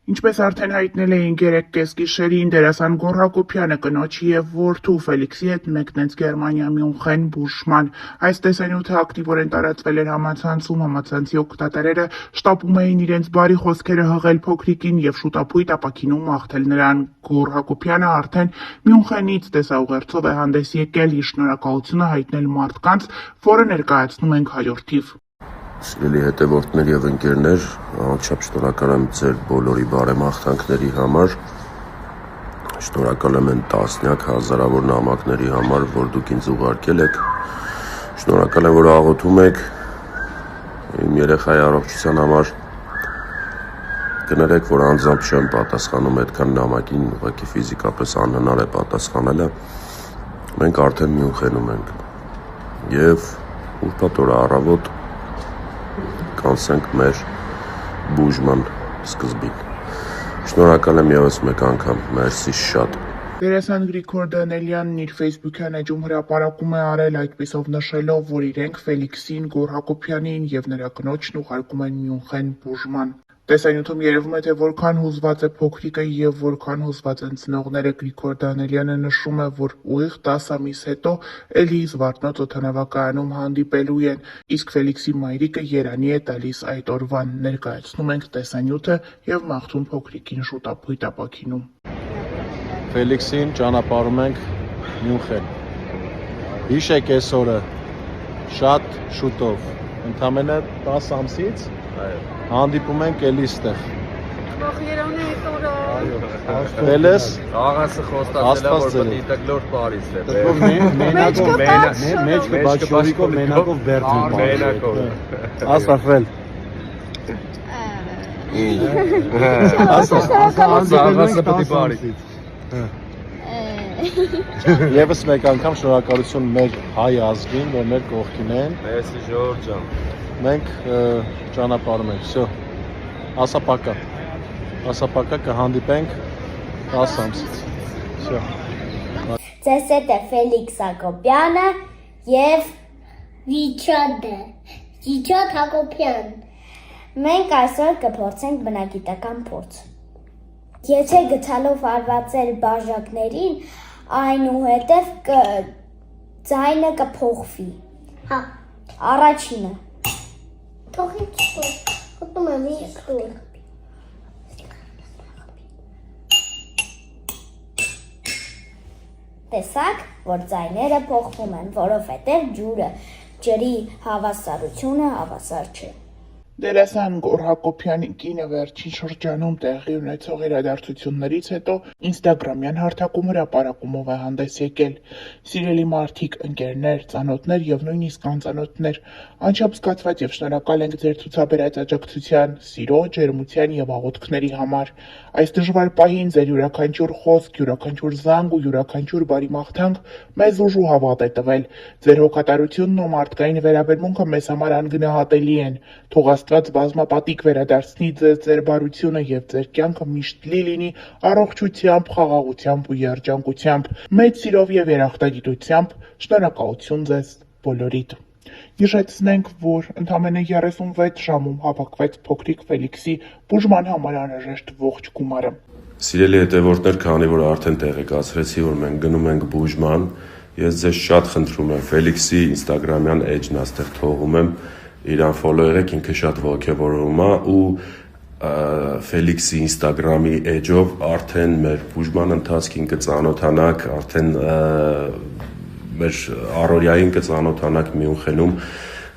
Ինչպես արդեն հայտնել էինք երեկ կեսգիշերին, դերասան Գոռ Հակոբյանը կնոջի և որդու Ֆելիքսի հետ մեկնեց Գերմանիա Մյունխեն բուժման։ Այս տեսանյութը ակտիվորեն տարածվել էր համացանցում, համացանցի օգտատերերը շտապում էին իրենց բարի խոսքերը հղել փոքրիկին և շուտապույտ ապաքինում մաղթել նրան։ Գոռ Հակոբյանը արդեն Մյունխենից տեսաուղերձով է հանդես եկել իր շնորհակալությունը հայտնել մարդկանց, որը ներկայացնում ենք հաջորդիվ։ Սիրելի հետևորդներ և ընկերներ, անչափ շնորհակալ եմ ձեր բոլորի բարեմաղթանքների համար, շնորհակալ եմ այն տասնյակ հազարավոր նամակների համար, որ դուք ինձ ուղարկել եք, շնորհակալ եմ, որ աղոթում եք իմ երեխայի առողջության համար, կներեք, որ անձամբ չեմ պատասխանում այդքան նամակին, ուղղակի ֆիզիկապես անհնար է պատասխանելը, մենք արդեն Մյունխենում ենք և ուրբաթ օրը առավոտ կանցնենք մեր բուժման սկզբին։ Շնորհակալ եմ ևս մեկ անգամ, մերսի շատ։ Դերասան Գրիգոր Դանելյանն իր ֆեյսբուքյան էջում հրապարակում է արել այդպիսով նշելով, որ իրենք Ֆելիքսին, Գոռ Հակոբյանին և նրա կնոջն ուղարկում են Մյունխեն բուժման։ Տեսանյութում երևում է, թե որքան հուզված է փոքրիկը և որքան հուզված են ծնողները։ Գրիգոր Դանելյանը նշում է, որ ուղիղ 10 ամիս հետո էլի Զվարթնոց օդանավակայանում հանդիպելու են, իսկ Ֆելիքսի մայրիկը երանի է տալիս այդ օրվան։ Ներկայացնում ենք տեսանյութը և մաղթում փոքրիկին շուտապույտ ապաքինում։ Ֆելիքսին ճանապարհում ենք Մյունխեն։ Հիշեք այս օրը շատ շուտով, ընդամենը 10 ամսից հանդիպում ենք էլի ստեղ։ Երանի այդ օրը։ Տելես Աղասը խոստացել է, որ պետք է գլոր Փարիզ է։ Մեջքը բաչորիկով մենակով բերդին։ Մենակով։ Ասաֆել։ Աղասը պետք է Փարիզ։ Եվս մեկ անգամ շնորհակալություն մեր հայ ազգին, որ մեր կողքին են։ Մեսի Ժորժ ջան։ Մենք ճանապարհում ենք, всё։ Ասապակա կհանդիպենք 10 ամսից։ Всё։ Ձեզ հետ է Ֆելիքս Հակոբյանը և Վիչոտ Հակոբյան։ Մենք այսօր կփորձենք բնագիտական փորձ։ Եթե գցալով հարվածել բաժակներին, այնուհետև ձայնը կփոխվի։ Հա։ Առաջինը։ Թողից խոտում եմ իստուր։ Տեսակ, որ ձայները փոխվում են, որովհետև ջրի հավասարությունը հավասար չէ։ Դերասան Գոռ Հակոբյանի կինը վերջին շրջանում տեղի ունեցող իրադարձություններից հետո ինստագրամյան հարթակում հրապարակումով է հանդես եկել։ Սիրելի մարդիկ, ընկերներ, ծանոթներ և նույնիսկ անծանոթներ, անչափ զգացված և շնորհակալ ենք ձեր ցուցաբերած աջակցության, սիրո, ջերմության և աղոթքների համար։ Այս դժվար պահին ձեր յուրաքանչյուր խոսք, յուրաքանչյուր զանգ ու յուրաքանչյուր բարի մաղթանք մեզ ուժ ու հավատ է տվել։ Ձեր հոգատարությունն ու մարդկային վերաբերմունքը մեզ համար անգնահատելի են։ Թող Աստված բազմապատիկ վերադարձնի ձեզ ձեր բարությունը և ձեր կյանքը միշտ լի լինի առողջությամբ, խաղաղությամբ ու երջանկությամբ։ Մեծ սիրով և երախտագիտությամբ շնորհակալություն ձեզ բոլորիդ։ Հիշեցնենք, որ ընդամենը 36 ժամում հավաքվեց փոքրիկ Ֆելիքսի բուժման համար անհրաժեշտ ողջ գումարը։ Սիրելի հետևորդներ, քանի որ արդեն տեղեկացրեցի, որ մենք գնում ենք բուժման, ես ձեզ շատ խնդրում եմ, Ֆելիքսի ինստագրամյան էջն աստեղ թողում եմ, իրան ֆոլո եղեք, ինքը շատ ողջևորում է ու Ֆելիքսի ինստագրամի էջով արդեն մեր բուժման ընթացքին կծանոթանաք, արդեն մեր առօրյային կծանոթանաք Մյունխենում,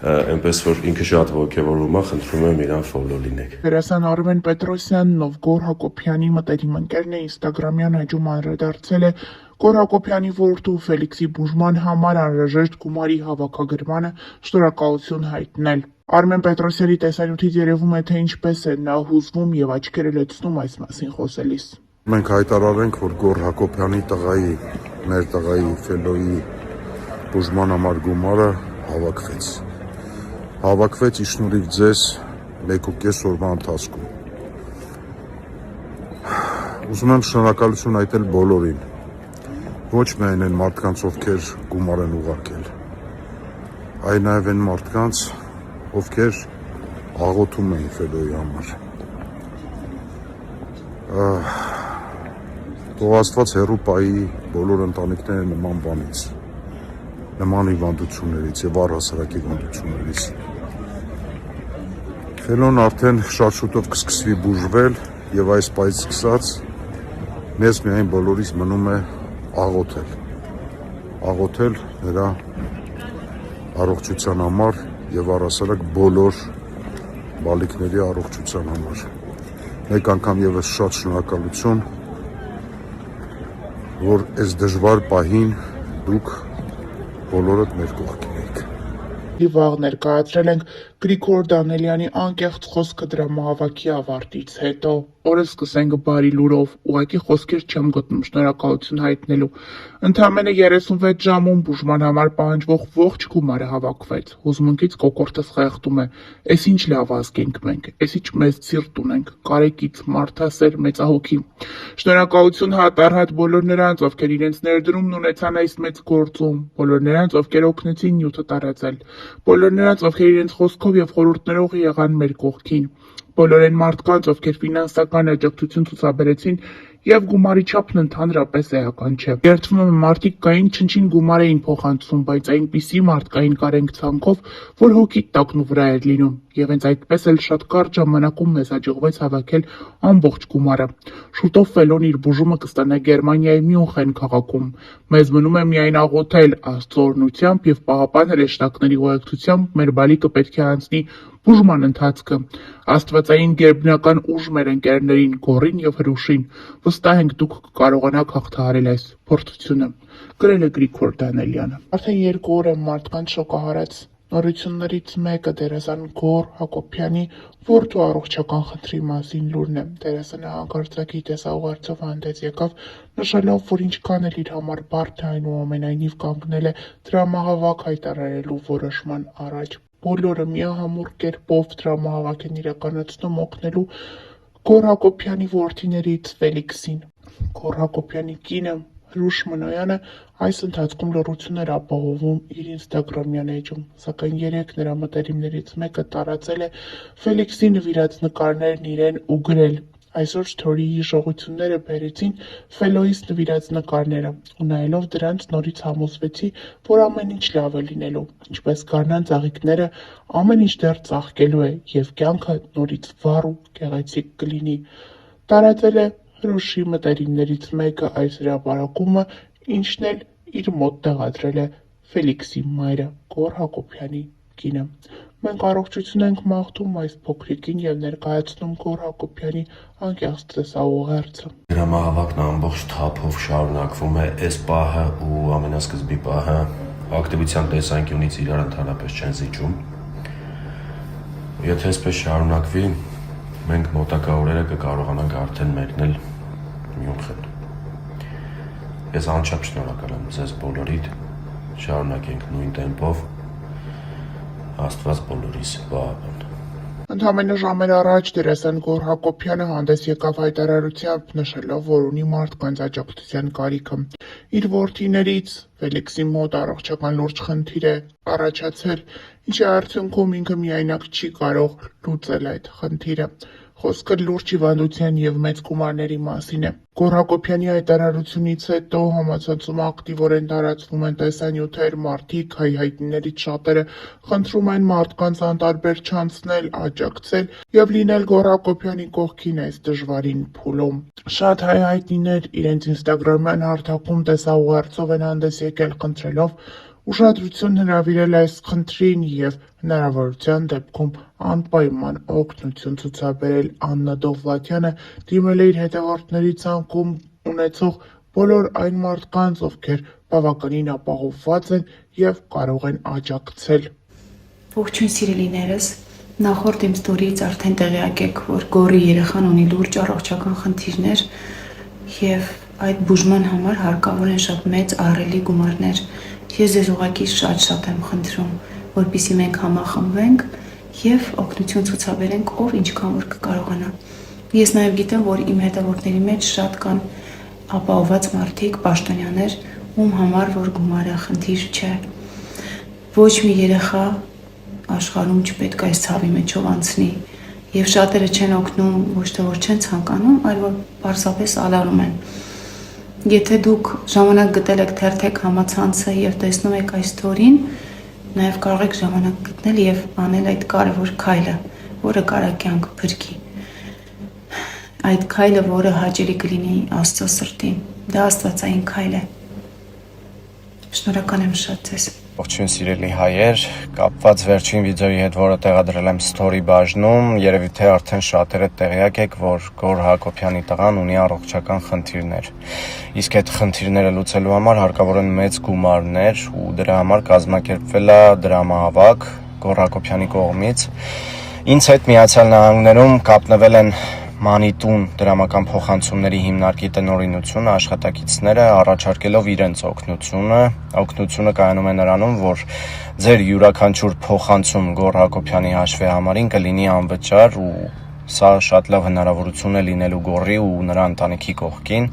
այնպես որ ինքը շատ ողջևորում է, խնդրում եմ իրան ֆոլո լինեք։ Դերասան Արմեն Պետրոսյանն, ով Գոռ Հակոբյանի մտերիմ ընկերն է, ինստագրամյան էջում անդրադարձել է Գոռ Հակոբյանի որդու Ֆելիքսի բուժման համար անհրաժեշտ գումարի հավաքագրմանը շնորհակալություն հայտնել։ Արմեն Պետրոսյանի տեսանյութից երևում է, թե ինչպես է նա հուզվում և աչքերը լցնում այս մասին խոսելիս։ Մենք հայտարարենք, որ Գոռ Հակոբյանի տղայի, մեր տղայի Ֆելոյի բուժման համար գումարը հավաքվեց ի շնորհիվ ձեզ 1.5 օրվա ընթացքում։ Ուզում եմ շնորհակալություն հայտնել բոլորին, ոչ միայն այն մարդկանց, ովքեր գումար են ուղարկել, այլ նաև այն մարդկանց, ովքեր աղոթում էին Ֆելոյի համար։ Թող Աստված հեռու պահի բոլոր ընտանիքները նման բանից, նման հիվանդություններից եւ առհասարակ հիվանդություններից։ Ֆելոն արդեն շատ շուտով կսկսվի բուժվել եւ այս պայից սկսած մեզ միայն բոլորիս մնում է աղոթել նրա առողջության համար եւ առհասարակ բոլոր բալիկների առողջության համար։ Մեկ անգամ եւս շատ շնորհակալություն, որ այս դժվար պահին դուք բոլորդ մեր կողքին եք։ Վաղ ներկայացրել ենք Գրիգոր Դանելյանի անկեղծ խոսքը դրամահավաքի ավարտից հետո։ Օրը սկսենք բարի լուրով, ուղղակի խոսքեր չեմ գտնում շնորհակալություն հայտնելու։ Ընդամենը 36 ժամում բուժման համար պահանջվող ողջ գումարը հավաքվեց։ Հուզմունքից կոկորդս խեղդում է։ Էս ինչ լավ ազգ ենք մենք, էս ինչ մեծ սիրտ ունենք, կարեկից, մարդասեր, մեծահոգի։ Շնորհակալություն հատառհատ բոլոր նրանց, ովքեր իրենց ներդրումն ունեցան այս մեծ գործում, բոլոր նրանց, ովքեր օգնեցին նյութը տարածել, բոլոր նրանց, ովքեր իրենց խոսքով եւ խորհուրդներով եղան մեր կողքին, բոլոր այն մարդկանց, ովքեր ֆինանսական աջակցություն ցուցաբերեցին եւ գումարի չափն ընդհանրապես էական չէ։ Երդվում եմ մարդիկ կային չնչին գումար էին փոխանցում, բայց այնպիսի մարդկային կարենք ցանկով, որ հոգի տակն ու վրա էր լինում, եւ հենց այդպես էլ շատ կարճ ժամանակում մեզ հաջողվեց հավաքել ամբողջ գումարը։ Շուտով Ֆելոն իր բուժումը կստանա Գերմանիայի Մյունխեն քաղաքում։ Մեզ մնում է միայն աղոթել Աստծո օրհնությամբ եւ Պահապան հրեշտակների ուղեկցությամբ մեր բալիկը պետք է անցնի բուժման ընթացքը։ Աստվածային գերբնական ուժ մեր ընկերներին Գորին եւ Հրուշին։ Վստահ ենք դուք կկարողանաք հաղթահարել այս փորձությունը։ Գրել է Գրիգոր Դանելյանը։ Արդեն 2 օր է մարդկանց շոկահարած նորություններից մեկը դերասան Գոր Հակոբյանի որդու առողջական խնդրի մասին լուրն է։ Դերասանը հանկարծակի տեսաուղերձով հանդես եկավ, նշելով, որ ինչքան էլ իր համար բարդ է այնուամենայնիվ կանգնել է դրամահավաք հայտարարելու որոշման առաջ։ Բոլորը միահամուռ կերպով դրամահավաք են իրականացնում օգնելու Գոր Հակոբյանի որդիներից Ֆելիքսին։ Գոր Հակոբյանի կինը Հրուշ Մնոյանը այս ընթացքում լռություն էր ապահովում իր ինստագրամյան էջում, սակայն 3 նրա մտերիմներից մեկը տարածել է Ֆելիքսի նվիրած նկարներն իրեն ու գրել. Այսօր Սթորիի հիշողությունները բերեցին Ֆելոյից նվիրած նկարները, ու նայելով դրանց նորից համոզվեցի, որ ամեն ինչ լավ է լինելու, ինչպես գարնան ծաղիկները, ամեն ինչ դեռ ծաղկելու է եւ կյանքը նորից վառ ու գեղեցիկ կլինի։ Տարածել է Հրուշի մտերիմներից մեկը այս հրապարակումը, ինչն էլ իր մոտ տեղադրել է Ֆելիքսի մայրը, Գոր Հակոբյանի կինը։ Մենք առողջություն ենք մաղթում այս փոքրիկին եւ ներկայացնում Գոր Հակոբյանի անկեղծ տեսաուղերձը։ Դրամահավաքն ամբողջ թափով շարունակվում է, այս պահը ու ամենասկզբի պահը ակտիվության տեսանկյունից իրար ընդհանրապես չեն զիջում։ Եթե այսպես շարունակվի, մենք մոտակա օրերը կկարողանանք արդեն մեկնել Մյունխեն։ Ես անչափ շնորհակալ եմ ձեզ բոլորիդ, շարունակենք նույն տեմպով, Աստված բոլորիս Պահապան։ Ընդամենը ժամեր առաջ դերասան Գոր Հակոբյանը հանդես եկավ հայտարարությամբ, նշելով, որ ունի մարդկանց աջակցության կարիքը։ Իր որդիներից Ֆելիքսի մոտ առողջական լուրջ խնդիր է առաջացել, ինչի արդյունքում ինքը միայնակ չի կարող լուծել այդ խնդիրը։ Խոսքը լուրջ հիվանդության եւ մեծ գումարների մասին է։ Գոր Հակոբյանի հայտարարությունից հետո համացանցում ակտիվորեն տարածվում են տեսանյութեր, մարդիկ, հայհայտներից շատերը խնդրում են մարդկանց անտարբեր չանցնել, աջակցել եւ լինել Գոր Հակոբյանի կողքին այս դժվարին փուլում։ Շատ հայհայտիներ իրենց ինստագրամյան հարթակում տեսաուղերձով են հանդես եկել խնդրելով ուշադրություն հրավիրել այս խնդրին եւ հնարավորության դեպքում անպայման օգնություն ցուցաբերել Աննա Դովլաթյանը դիմել է իր հետևորդների ցանկում ունեցող բոլոր այն մարդկանց, ովքեր բավականին ապահովված են եւ կարող են աջակցել։ Ողջույն սիրելիներս, նախորդ իմ ստորիից արդեն տեղյակ եք, որ Գորի երեխան ունի լուրջ առողջական խնդիրներ եւ այդ բուժման համար հարկավոր են շատ մեծ ահռելի գումարներ։ Ես ձեզ ուղղակի շատ եմ խնդրում, որպեսզի մենք համախմբվենք եւ օգնություն ցուցաբերենք, ով ինչքան որ կկարողանա։ Ես նաեւ գիտեմ, որ իմ հետևորդների մեջ շատ կան ապահովված մարդիկ, պաշտոնյաներ, ում համար որ գումարը խնդիր չէ։ Ոչ մի երեխա աշխարհում չպետք է այս ցավի մեջով անցնի Եվ շատերը չեն օգնում, ոչ թե որ չեն ցանկանում, այլ որ պարզապես ալարում են։ Եթե դուք ժամանակ գտել եք թերթեք համացանցը եւ տեսնում եք այս ստորին, նաեւ կարող եք ժամանակ գտնել եւ անել այդ կարևոր քայլը, որը կարա կյանք փրկի։ Այդ քայլը, որը հաճելի կլինի Աստծո սրտին, դա աստվածային քայլ է։ Շնորհակալ եմ շատ ձեզ։ Ողջույն սիրելի հայեր, կապված վերջին վիդեոյի հետ, որը տեղադրել եմ story բաժնում, երևի թե արդեն շատերը տեղյակ եք, որ Գոր Հակոբյանի տղան ունի առողջական խնդիրներ։ Իսկ այդ խնդիրները լուծելու համար հարկավոր են մեծ գումարներ ու դրա համար կազմակերպվել է դրամահավաք Գոր Հակոբյանի կողմից։ Ինձ հետ Միացյալ Նահանգներում կապնվել են Մանիտուն դրամական փոխանցումների հիմնարկի տնօրինությունը, աշխատակիցները առաջարկելով իրենց օգնությունը կայանում է նրանում, որ ձեր յուրաքանչյուր փոխանցում Գոր Հակոբյանի հաշվի համարին կլինի անվճար ու սա շատ լավ հնարավորություն է լինելու Գորի ու նրա ընտանիքի կողքին։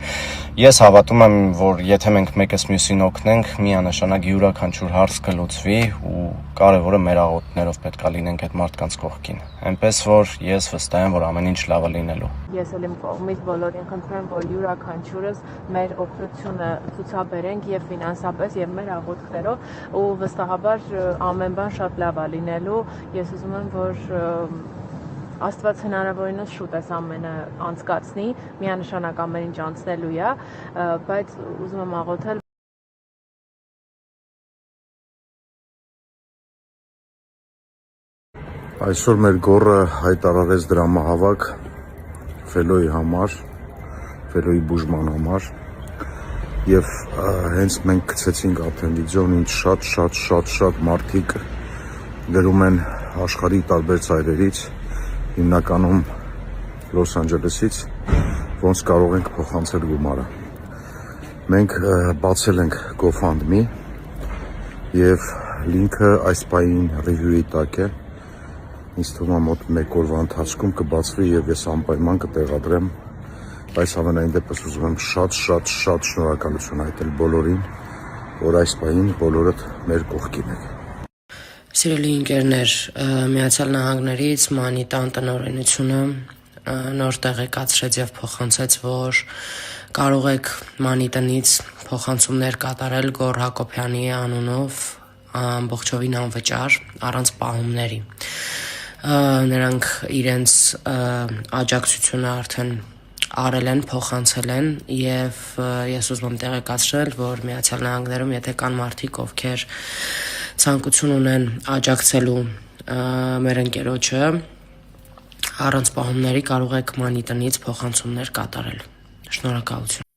Ես հավատում եմ, որ եթե մենք մեկս մյուսին օգնենք, միանշանակ յուրաքանչյուր հարց կլուծվի ու կարևորը մեր աղոթներով պետք է լինենք այդ մարդկանց կողքին։ Այնպես որ ես վստահ եմ, որ ամեն ինչ լավ է լինելու։ Ես էլ իմ կողմից բոլորին խնդրեմ, որ յուրաքանչյուրս մեր օգնությունը ցուցաբերենք եւ ֆինանսապես եւ մեր աղոթքներով ու վստահաբար ամեն բան շատ լավ է լինելու։ Ես ուզում եմ, որ Աստված հնարավորինս շուտ էս ամենը անցկացնի, միանշանակ ամեն ինչ անցնելու է, բայց ուզում եմ աղոթել Այսօր մեր Գորը հայտարարեց դրամահավաք Ֆելոյի համար, Ֆելոյի բուժման համար եւ հենց մենք գցեցինք արդեն վիդեոն, ինչ շատ մարդիկ գրում են աշխարհի տարբեր ծայրերից, հիմնականում Լոս Անջելեսից, ոնց կարող ենք փոխանցել գումարը։ Մենք բացել ենք GoFundMe եւ լինքը այս պահին ռիվյուի տակ է։ Ինձ թվում է մոտ 1 օրվա ընթացքում կբացվի եւ ես անպայման կտեղադրեմ, բայց ամենայն դեպս ուզում եմ շատ շնորհակալություն հայտնել բոլորին, որ այս պահին բոլորդ մեր կողքին եք։ Սիրելի ընկերներ, Միացյալ Նահանգներից Մանիտան տնօրինությունը նոր տեղեկացրեց եւ փոխանցեց, որ կարող եք Մանիտնից փոխանցումներ կատարել Գոր Հակոբյանի անունով ամբողջովին անվճար, առանց պահումների։ Նրանք իրենց աջակցությունը արդեն արել են, փոխանցել են եւ ես ուզում եմ տեղեկացնել, որ Միացյալ Նահանգներում եթե կան մարդիկ, ովքեր ցանկություն ունեն աջակցելու մեր ընկերոջը, առանց պահումների կարող եք Մանիտնից փոխանցումներ կատարել։ Շնորհակալություն։